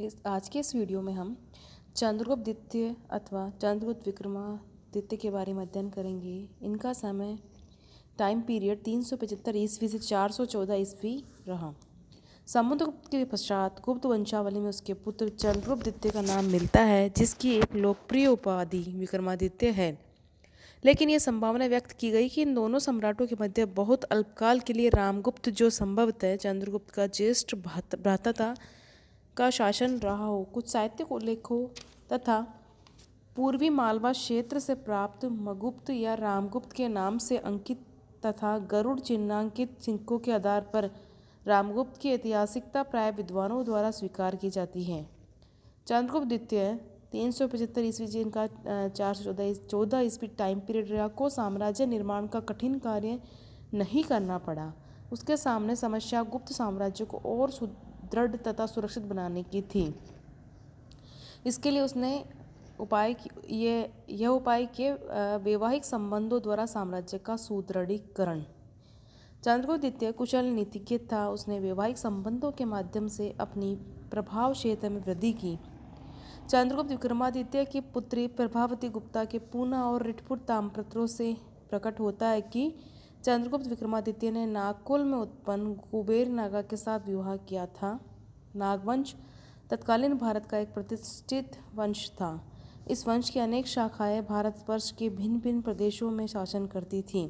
आज के इस वीडियो में हम चंद्रगुप्त द्वितीय अथवा चंद्रगुप्त विक्रमादित्य के बारे में अध्ययन करेंगे। इनका समय टाइम पीरियड 375 ईस्वी से 414 ईस्वी रहा। समुद्रगुप्त के पश्चात गुप्त वंशावली में उसके पुत्र चंद्रगुप्त द्वितीय का नाम मिलता है, जिसकी एक लोकप्रिय उपाधि विक्रमादित्य है। लेकिन यह संभावना व्यक्त की गई कि इन दोनों सम्राटों के मध्य बहुत अल्पकाल के लिए रामगुप्त, जो संभवतः चंद्रगुप्त का ज्येष्ठ भ्राता था, का शासन रहा हो। कुछ साहित्यिक उल्लेखों तथा पूर्वी मालवा क्षेत्र से प्राप्त मगुप्त या रामगुप्त के नाम से अंकित तथा गरुड़ चिन्हांकित सिक्कों के आधार पर रामगुप्त की ऐतिहासिकता प्राय विद्वानों द्वारा स्वीकार की जाती है। चंद्रगुप्त द्वितीय 375 ईस्वी जिनका 414 ईस्वी टाइम पीरियड रहा को साम्राज्य निर्माण का कठिन कार्य नहीं करना पड़ा। उसके सामने समस्या गुप्त साम्राज्य को और सुदृढ़ तथा सुरक्षित बनाने की थी। इसके लिए उसने उपाय किए वैवाहिक संबंधों द्वारा साम्राज्य का सुदृढ़ीकरण। चंद्रगुप्त द्वितीय कुशल नीतिज्ञ था। उसने वैवाहिक संबंधों के माध्यम से अपनी प्रभाव क्षेत्र में वृद्धि की। चंद्रगुप्त विक्रमादित्य की पुत्री प्रभावती गुप्ता के पूना और रिटपुर ताम्रपत्रों से प्रकट होता है कि चंद्रगुप्त विक्रमादित्य ने नागकुल में उत्पन्न कुबेर नागा के साथ विवाह किया था। नागवंश तत्कालीन भारत का एक प्रतिष्ठित वंश था। इस वंश की अनेक शाखाएं भारतवर्ष के भिन्न भिन्न प्रदेशों में शासन करती थीं।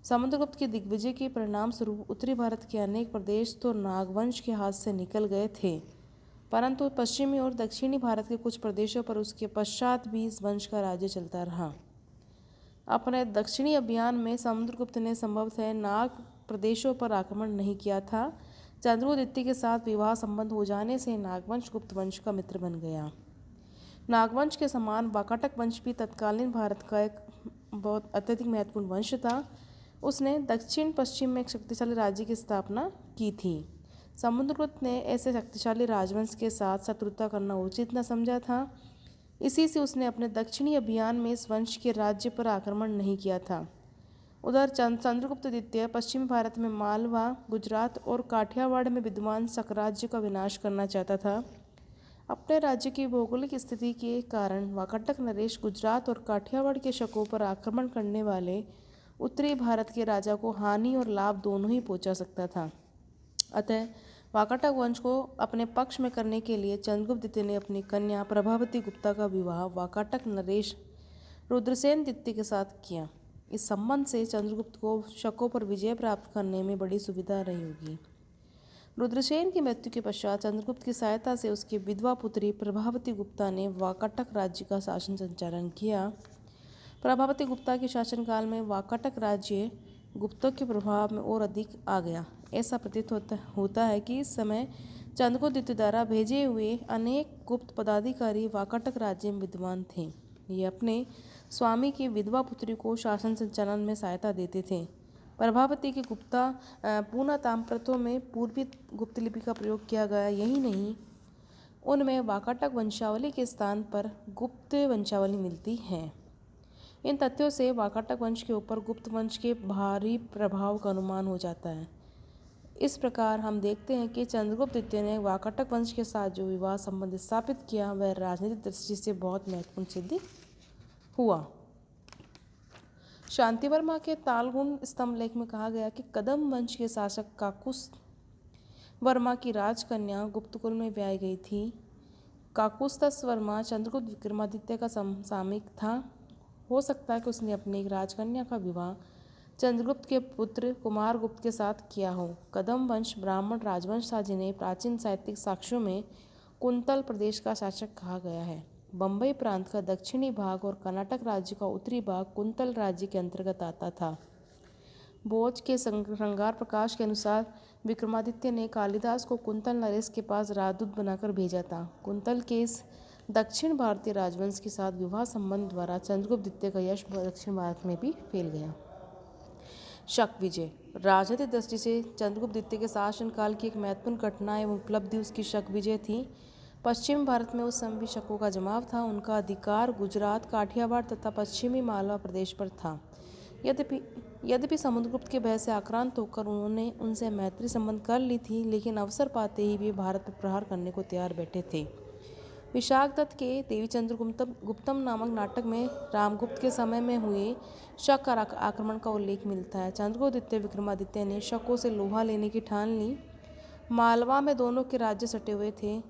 समुद्रगुप्त के दिग्विजय के परिणाम स्वरूप उत्तरी भारत के अनेक प्रदेश तो नागवंश के हाथ से निकल गए थे, परंतु पश्चिमी और दक्षिणी भारत के कुछ प्रदेशों पर उसके पश्चात भी इस वंश का राज्य चलता रहा। अपने दक्षिणी अभियान में समुद्रगुप्त ने संभवतः नाग प्रदेशों पर आक्रमण नहीं किया था। चंद्रगुप्त द्वितीय के साथ विवाह संबंध हो जाने से नागवंश गुप्त वंश का मित्र बन गया। नागवंश के समान वाकाटक वंश भी तत्कालीन भारत का एक बहुत अत्यधिक महत्वपूर्ण वंश था। उसने दक्षिण पश्चिम में एक शक्तिशाली राज्य की स्थापना की थी। समुद्रगुप्त ने ऐसे शक्तिशाली राजवंश के साथ शत्रुता करना उचित न समझा था। इसी से उसने अपने दक्षिणी अभियान में इस वंश के राज्य पर आक्रमण नहीं किया था। उधर चंद्रगुप्त द्वितीय पश्चिमी भारत में मालवा, गुजरात और काठियावाड़ में विद्यमान शक राज्य का विनाश करना चाहता था। अपने राज्य की भौगोलिक स्थिति के कारण वाकाटक नरेश गुजरात और काठियावाड़ के शकों पर आक्रमण करने वाले उत्तरी भारत के राजा को हानि और लाभ दोनों ही पहुंचा सकता था। अतः वाकाटक वंश को अपने पक्ष में करने के लिए चंद्रगुप्त द्वितीय ने अपनी कन्या प्रभावती गुप्ता का विवाह वाकाटक नरेश रुद्रसेन द्वितीय के साथ किया। इस संबंध से चंद्रगुप्त को शकों पर विजय प्राप्त करने में बड़ी सुविधा रही होगी। रुद्रसेन की मृत्यु के पश्चात चंद्रगुप्त की सहायता से उसकी विधवा पुत्री प्रभावती गुप्ता ने वाकाटक राज्य का शासन संचालन किया। प्रभावती गुप्ता के शासनकाल में वाकाटक राज्य गुप्तों के प्रभाव में और अधिक आ गया। ऐसा प्रतीत होता है कि इस समय चंद्रगुप्त द्वितीय द्वारा भेजे हुए अनेक गुप्त पदाधिकारी वाकाटक राज्य में विद्यमान थे। ये अपने स्वामी की विधवा पुत्री को शासन संचालन में सहायता देते थे। प्रभावती के गुप्ता पूना ताम्रपत्रों में पूर्वी गुप्त लिपि का प्रयोग किया गया। यही नहीं, उनमें वाकाटक वंशावली के स्थान पर गुप्त वंशावली मिलती है। इन तथ्यों से वाकाटक वंश के ऊपर गुप्त वंश के भारी प्रभाव का अनुमान हो जाता है। इस प्रकार हम देखते हैं कि चंद्रगुप्त द्वितीय ने वाकाटक वंश के साथ जो विवाह संबंध स्थापित किया वह राजनीतिक दृष्टि से बहुत महत्वपूर्ण सिद्ध हुआ। शांतिवर्मा के तालगुण स्तंभ लेख में कहा गया कि कदम वंश के शासक काकुस्थ वर्मा की राजकन्या गुप्तकुल में ब्याई गई थी। काकुस्थ वर्मा चंद्रगुप्त विक्रमादित्य का सामयिक था। हो सकता है कि उसने अपनी एक राजकन्या का विवाह चंद्रगुप्त के पुत्र कुमारगुप्त के साथ किया हो। कदम वंश ब्राह्मण राजवंश था, जिन्हें प्राचीन साहित्यिक साक्ष्यों में कुंतल प्रदेश का शासक कहा गया है। बम्बई प्रांत का दक्षिणी भाग और कर्नाटक राज्य का उत्तरी भाग कुंतल राज्य के अंतर्गत आता था। भोज के श्रृंगार प्रकाश के अनुसार विक्रमादित्य ने कालिदास को कुंतल नरेश के पास राजदूत बनाकर भेजा था। कुंतल के इस दक्षिण भारतीय राजवंश के साथ विवाह संबंध द्वारा चंद्रगुप्त द्वितीय का यश दक्षिण भारत में भी फैल गया। शक विजय राजनीतिक दृष्टि से चंद्रगुप्त द्वितीय के शासनकाल की एक महत्वपूर्ण घटना एवं उपलब्धि उसकी शक विजय थी। पश्चिम भारत में उस समय भी शकों का जमाव था। उनका अधिकार गुजरात, काठियावाड़ तथा पश्चिमी मालवा प्रदेश पर था। यद्यपि यद्यपि समुद्रगुप्त के भय से आक्रांत होकर उन्होंने उनसे मैत्री संबंध कर ली थी, लेकिन अवसर पाते ही वे भारत पर प्रहार करने को तैयार बैठे थे। विशाख दत्त के देवी चंद्रगुप्तम नामक नाटक में रामगुप्त के समय में हुए शक आक्रमण का उल्लेख मिलता है। चंद्रगुप्त द्वितीय विक्रमादित्य ने शकों से लोहा लेने की ठान ली। मालवा में दोनों के राज्य सटे हुए थे।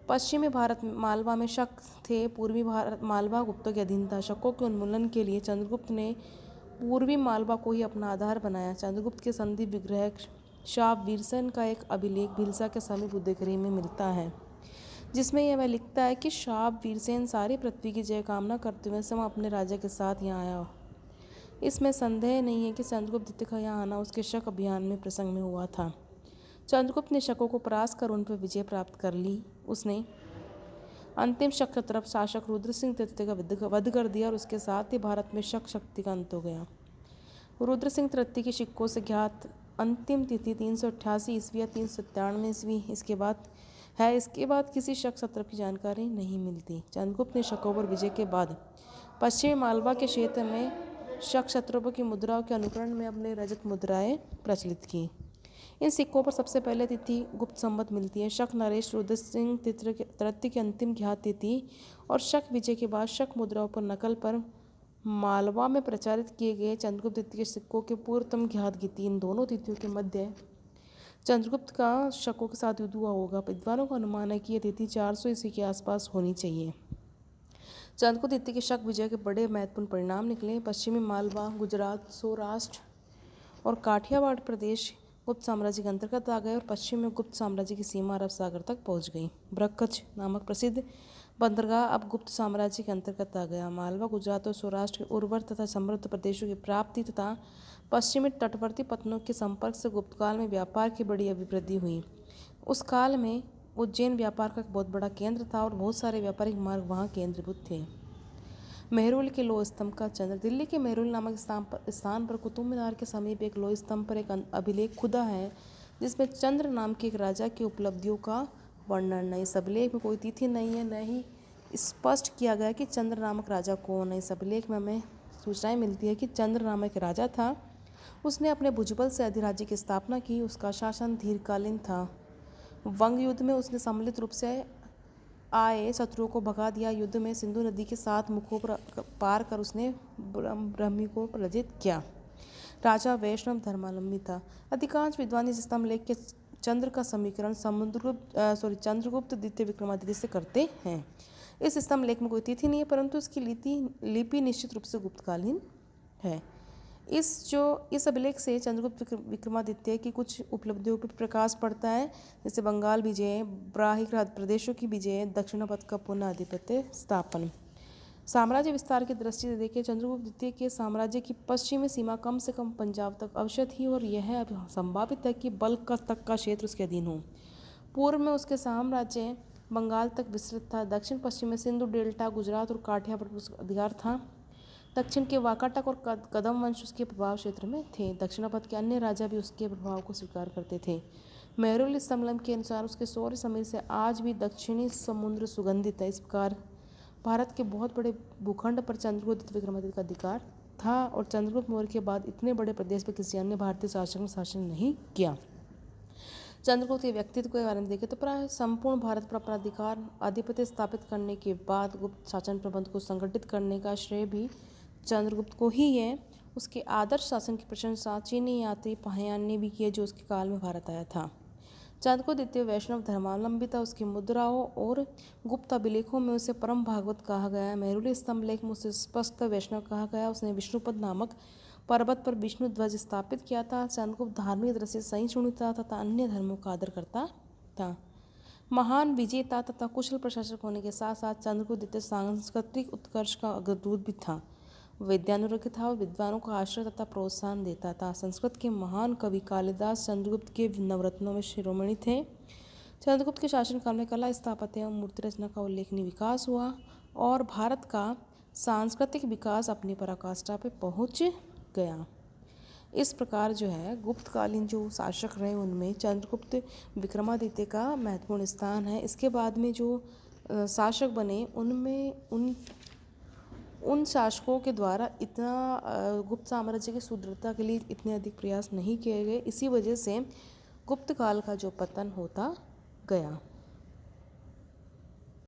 पश्चिमी भारत मालवा में शक थे, पूर्वी भारत मालवा गुप्तों के अधीन था। शकों के उन्मूलन के लिए चंद्रगुप्त ने पूर्वी मालवा को ही अपना आधार बनाया। चंद्रगुप्त के संधि विग्रह शाप वीरसेन का एक अभिलेख भिलसा के समीप उदयगिरि में मिलता है, जिसमें यह वह लिखता है कि शाप वीरसेन सारी पृथ्वी की जय कामना करते हुए समय अपने राजा के साथ यहाँ आया। इसमें संदेह नहीं है कि चंद्रगुप्त द्वितीय का यहाँ आना उसके शक अभियान में प्रसंग में हुआ था। चंद्रगुप्त ने शकों को परास्त कर उन पर विजय प्राप्त कर ली। उसने अंतिम शक तरफ शासक रुद्र सिंह तृतीय का वध कर दिया और उसके साथ ही भारत में शक शक्ति का अंत हो गया। रुद्र सिंह तृतीय की सिक्कों से ज्ञात अंतिम तिथि 388 ईस्वी या 397 ईस्वी इसके बाद किसी शक सत्र की जानकारी नहीं मिलती। चंद्रगुप्त ने शकों पर विजय के बाद पश्चिमी मालवा के क्षेत्र में शक क्षत्रों की मुद्राओं के अनुकरण में अपने रजत मुद्राएं प्रचलित की। इन सिक्कों पर सबसे पहले तिथि गुप्त संवत मिलती है। शक नरेश रुद्र सिंह तृतीय की अंतिम ज्ञात तिथि और शक विजय के बाद शक मुद्राओं पर नकल पर मालवा में प्रचारित किए गए चंद्रगुप्त द्वितीय के सिक्कों के पूर्वतम ज्ञात तिथि। इन दोनों तिथियों के मध्य चंद्रगुप्त का शकों के साथ युद्ध हुआ होगा। विद्वानों का अनुमान है कि यह तिथि 400 ईस्वी के आसपास होनी चाहिए। चंद्रगुप्त द्वितीय के शक विजय के बड़े महत्वपूर्ण परिणाम निकले। पश्चिमी मालवा, गुजरात, सौराष्ट्र और काठियावाड़ प्रदेश गुप्त साम्राज्य के अंतर्गत आ गए और पश्चिम में गुप्त साम्राज्य की सीमा अरब सागर तक पहुंच गई। बरकच्छ नामक प्रसिद्ध बंदरगाह अब गुप्त साम्राज्य के अंतर्गत आ गया। मालवा, गुजरात और सौराष्ट्र के उर्वर तथा समृद्ध प्रदेशों की प्राप्ति तथा पश्चिमी तटवर्ती पत्तनों के संपर्क से गुप्त काल में व्यापार की बड़ी अभिवृद्धि हुई। उस काल में उज्जैन व्यापार का एक बहुत बड़ा केंद्र था और बहुत सारे व्यापारिक मार्ग वहाँ केंद्रीभूत थे। मेहरुल के लोह स्तंभ का चंद्र। दिल्ली के मेहरुल नामक स्थान पर कुतुब मीनार के समीप एक लोह स्तंभ पर एक अभिलेख खुदा है, जिसमें चंद्र नाम के एक राजा की उपलब्धियों का वर्णन है। इस अभिलेख में कोई तिथि नहीं है, न ही स्पष्ट किया गया कि चंद्र नामक राजा कौन है। इस अभिलेख में हमें सूचनाएं मिलती है कि चंद्र नामक राजा था। उसने अपने भुजबल से अधिराज्य की स्थापना की। उसका शासन दीर्घकालीन था। वंग युद्ध में उसने सम्मिलित रूप से आए शत्रुओं को भगा दिया। युद्ध में सिंधु नदी के 7 मुखों पर पार कर उसने ब्रह्मी को पराजित किया। राजा वैष्णव धर्मावलंबी था। अधिकांश विद्वान इस स्तंभलेख के चंद्र का समीकरण चंद्रगुप्त द्वितीय विक्रमादित्य से करते हैं। इस स्तंभलेख में कोई तिथि नहीं है, परंतु इसकी लिपि निश्चित रूप से गुप्तकालीन है। इस अभिलेख से चंद्रगुप्त विक्रमादित्य की कुछ उपलब्धियों पर प्रकाश पड़ता है, जैसे बंगाल विजय, ब्राह्मी प्रदेशों की विजय, दक्षिणापथ का पुनः आधिपत्य स्थापन। साम्राज्य विस्तार की दृष्टि से देखें, चंद्रगुप्त द्वितीय के साम्राज्य की पश्चिमी सीमा कम से कम पंजाब तक अवश्य थी और यह संभावित है कि बल्क तक का क्षेत्र उसके अधीन हो। पूर्व में उसके साम्राज्य बंगाल तक विस्तृत था। दक्षिण पश्चिम में सिंधु डेल्टा, गुजरात और काठियावाड़ पर उसका अधिकार था। दक्षिण के वाकाटक और कदम वंश उसके प्रभाव क्षेत्र में थे। दक्षिणापथ के अन्य राजा भी उसके प्रभाव को स्वीकार करते थे। मेहरुल स्तंभलेख के अनुसार उसके सौर्य समीर से आज भी दक्षिणी समुद्र सुगंधित है। इस प्रकार भारत के बहुत बड़े भूखंड पर चंद्रगुप्त विक्रमादित्य का अधिकार था और चंद्रगुप्त मौर्य के बाद इतने बड़े प्रदेश पर किसी अन्य भारतीय शासक ने शासन नहीं किया। चंद्रगुप्त के व्यक्तित्व के बारे में देखें तो प्राय संपूर्ण भारत पर अपना अधिकार आधिपत्य स्थापित करने के बाद गुप्त शासन प्रबंध को संगठित करने का श्रेय भी चंद्रगुप्त को ही है। उसके आदर्श शासन की प्रशंसा चीनी यात्री पहायान ने भी की, जो उसके काल में भारत आया था। चंद्रगुप्त द्वितीय वैष्णव धर्मावलंबी था। उसकी मुद्राओं और गुप्त अभिलेखों में उसे परम भागवत कहा गया है। मेहरुल स्तंभलेख में उसे स्पष्ट वैष्णव कहा गया। उसने विष्णुपद नामक पर्वत पर विष्णु ध्वज स्थापित किया था। चंद्रगुप्त धार्मिक दृष्टि से सहिष्णु था तथा अन्य धर्मों का आदर करता था। महान विजेता तथा कुशल प्रशासक होने के साथ साथ चंद्रगुप्त द्वितीय सांस्कृतिक उत्कर्ष का अग्रदूत भी था। विद्यानुरागी था और विद्वानों को आश्रय तथा प्रोत्साहन देता था। संस्कृत के महान कवि कालिदास चंद्रगुप्त के नवरत्नों में शिरोमणि थे। चंद्रगुप्त के शासनकाल में कला, स्थापत्य एवं मूर्ति रचना का उल्लेखनीय विकास हुआ और भारत का सांस्कृतिक विकास अपनी पराकाष्ठा पर पहुंच गया। इस प्रकार जो है गुप्तकालीन जो शासक रहे उनमें चंद्रगुप्त विक्रमादित्य का महत्वपूर्ण स्थान है। इसके बाद में जो शासक बने उनमें उन शासकों के द्वारा इतना गुप्त साम्राज्य की सुदृढ़ता के लिए इतने अधिक प्रयास नहीं किए गए। इसी वजह से गुप्त काल का जो पतन होता गया।